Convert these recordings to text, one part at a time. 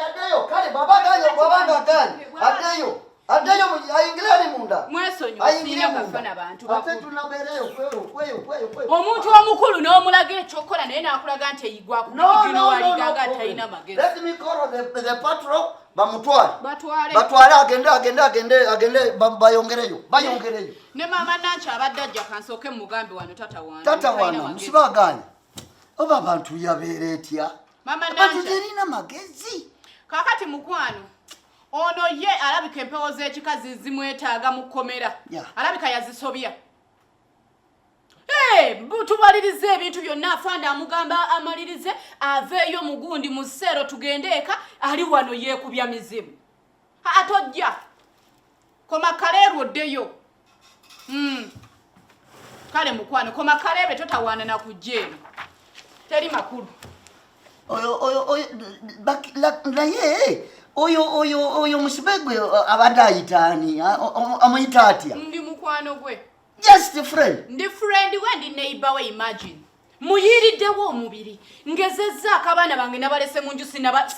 Adeyo kale baba ganyo bwabanga gani adeyo ayingirira ni munda mwesonyo ayingirira kafana bantu bakulu ate tunabereyo kweyo omuntu omukulu n'omulaga ekyokola naye n'akulaga nti eyigwa ku kigino waligaga atayina magezi. Let me call the patrol batwale agende bayongereyo ne mama Nanki abadde ajja kansooke mugambe wano tata wana musiba gani oba abantu yabeera etya mama Nanki terina magezi kakati mukwano ono ye alabika empewo z'ekikazi zimwetaaga mu kkomera alabika yazisobya. Tubalirize ebintu byonna afanda amugamba amalirize aveeyo mugundi mu ssero tugende eka ali wano yeekubya mizimu atojja koma kaleerwo oddeyo kale mukwano koma kaleebe totawaana na kujja teri makulu naye oyo musibe gwe abadde ayitaani amuyita atya? Ndi mukwano gwe. Just a friend. Ndi friend we ndi neighbor we imagine. Muyiriddewo omubiri ngezezzaako abaana bange nabalese mu nju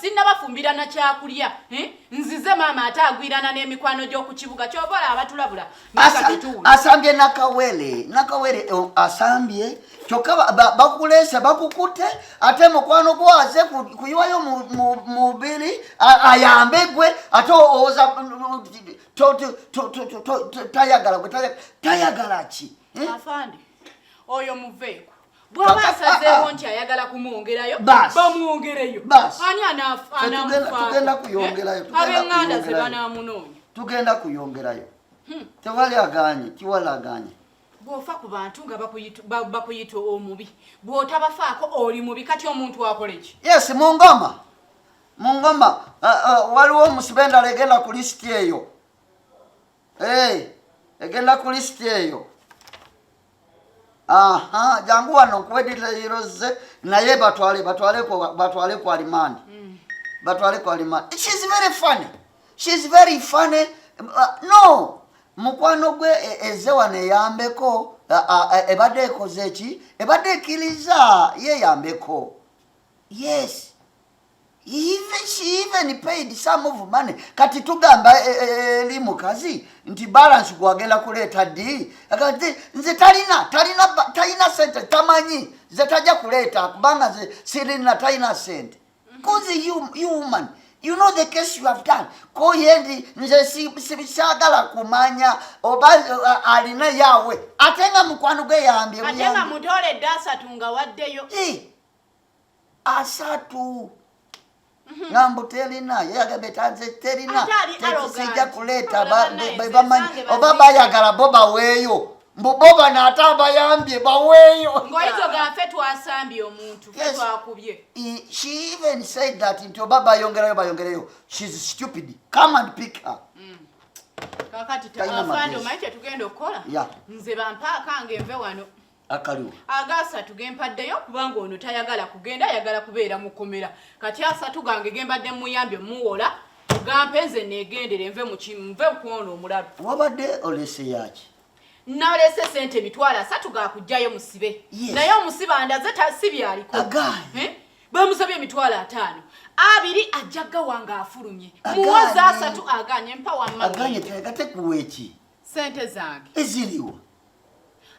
sinnabafumbira na kyakulya nzize maama ate agwirana n'emikwano gy'oku kibuga kyobola abatulabula asambye nakawere asambye kyokka bakuleese bakukute ate mukwano gwaze kuyiwayo mubiri ayambe gwe ate oza tayagala ki afande oyo muveeko bwaba asazeewo nti ayagala kumwongerayo bamwongereyo ani tugenda kuyongerayo ab'eŋŋanda ze banaamunoonya tugenda kuyongerayo tewali aganye kiwala aganye bw'ofa ku bantu nga bakuyita omubi bw'otabafaako oli mubi kati omuntu akola ki? Yes mungoma waliwo omusibe endala egenda ku lisiti eyo egenda ku lisiti eyo jangu wano nkuweditairoze naye batwale kwa rimandi batwale kwa rimandi. She's very funny no mukwano gwe eze wano eyambeko ebadde ekoze eki ebadde ekkiriza yeyambeko. Yes she even paid some of money kati tugamba eri mukazi nti balance gwagenda kuleeta ddi akati nze talina sente tamanyi ze tajja kuleeta kubanga sirina talina sente because you woman you know the case you have done ko yendi nze sibikyagala kumanya oba alina yawe ate nga mukwano gwe yambye ate nga mutoledde asatu nga waddeyo asatu Nambu telina yagabe tanze telina sijja kuleta bamanyi oba bayagala boba weeyo mbuboba n'atamba yambye baweeyo ngoyizo gafe twasambye omuntu fe twakubye. She even said that nti oba bayongerayo she's stupid come and pick her. Kakati afande omaite tugenda okukola nze bampaaka nve wano akaliwo agasatu gempaddeyo kubanga ono tayagala kugenda ayagala kubeera mu kkomera kati asatu gange gembadde muyambye muwola gampenze negendere nve kwono omulabe. Wabadde olese yaki? Nalese sente emitwalo 3 gakuggyayo musibe naye omusibe andaze tasibyaliko bamusabye emitwalo 5 abiri ajjaga wanga afulumye muwoza 3 aganye mpa aganye tegate kuweki sente zange eziliwo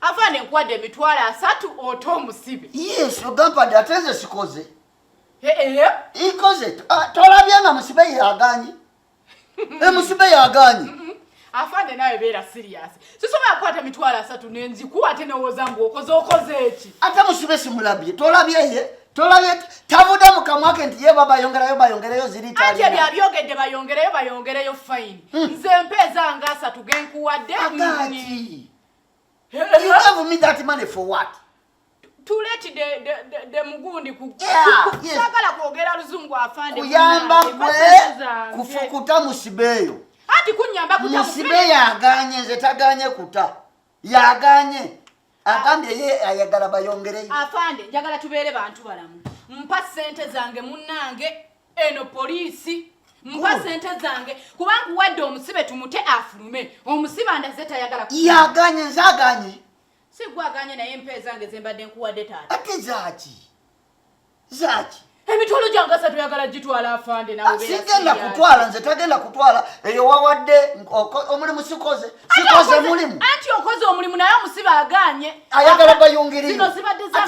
afande nkwade emitwalo 3 oto omusibe. Yes ogampadde ateze sikoze ikoze tolabye nga musibe yaganye musibe yaganye afande nawe beera serious sisobola kukwata emitwalo 3 nenzikuwa ate newoza mbu okoze eki ate musibe simulabye tolabye tavude mukamwa ke nti ye bayongerayo ziri tali ate byabyogedde bayongereyo fine nze mpeza nga 3 genkuwadde agati. You gave me that money for what? To let the mugundi kusagala kwogera luzungu afande kuyamba kwe kufukuta musibeyo ati kunyamba kuta musibe yaganye nze taganye kuta yaganye agambye ye ayagala bayongereyo afande njagala tubeere bantu balamu mpa sente zange munnange eno poliisi mpa sente zange kubanga wadde omusibe tumute afulume omusibe andaze tayagala yaganye nzaganye si gwaganye naye mpe zange zembadde nkuwadde taata ate zaki Emitwalo gyange 3 tuyagala gitwala afande nawe beera. Sigenda kutwala nze tagenda kutwala eyo wawadde omulimu sikoze mulimu. Anti okoze omulimu naye omusibe agaanye. Ayagala bayungiriyo. Zino zibadde za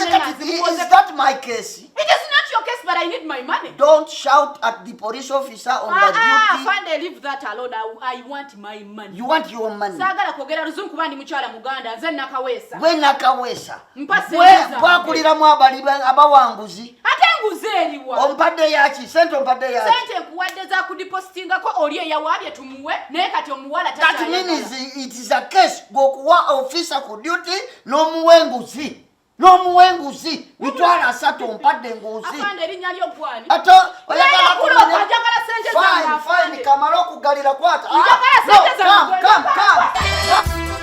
Is that my case? It is not your case, but I need my money. Don't shout at the police officer on the duty. Afande, leave that alone. I want my money. You want your money. Sagala kwogera luzungu kuba ndi mukyala Muganda nze nakawesa. Gwe nakawesa. Mpasiriza. Bwakuliramu abali abawanguzi. Ate nguze eriwa. Ompadde yaki? Sente ompadde yaki? Sente nkuwadde za kudepositingako oli eyawaabye tumuwe naye kati omuwala that means it is a case gokuwa officer ku duty n'omuwenguzi. Mitwala 3 ompadde nguzi. Afande erinnya lyo gwani? Ata oyagala kuloopa njagala sente zange. Fine, kamala okugalira kwata. Njagala sente zange. Come.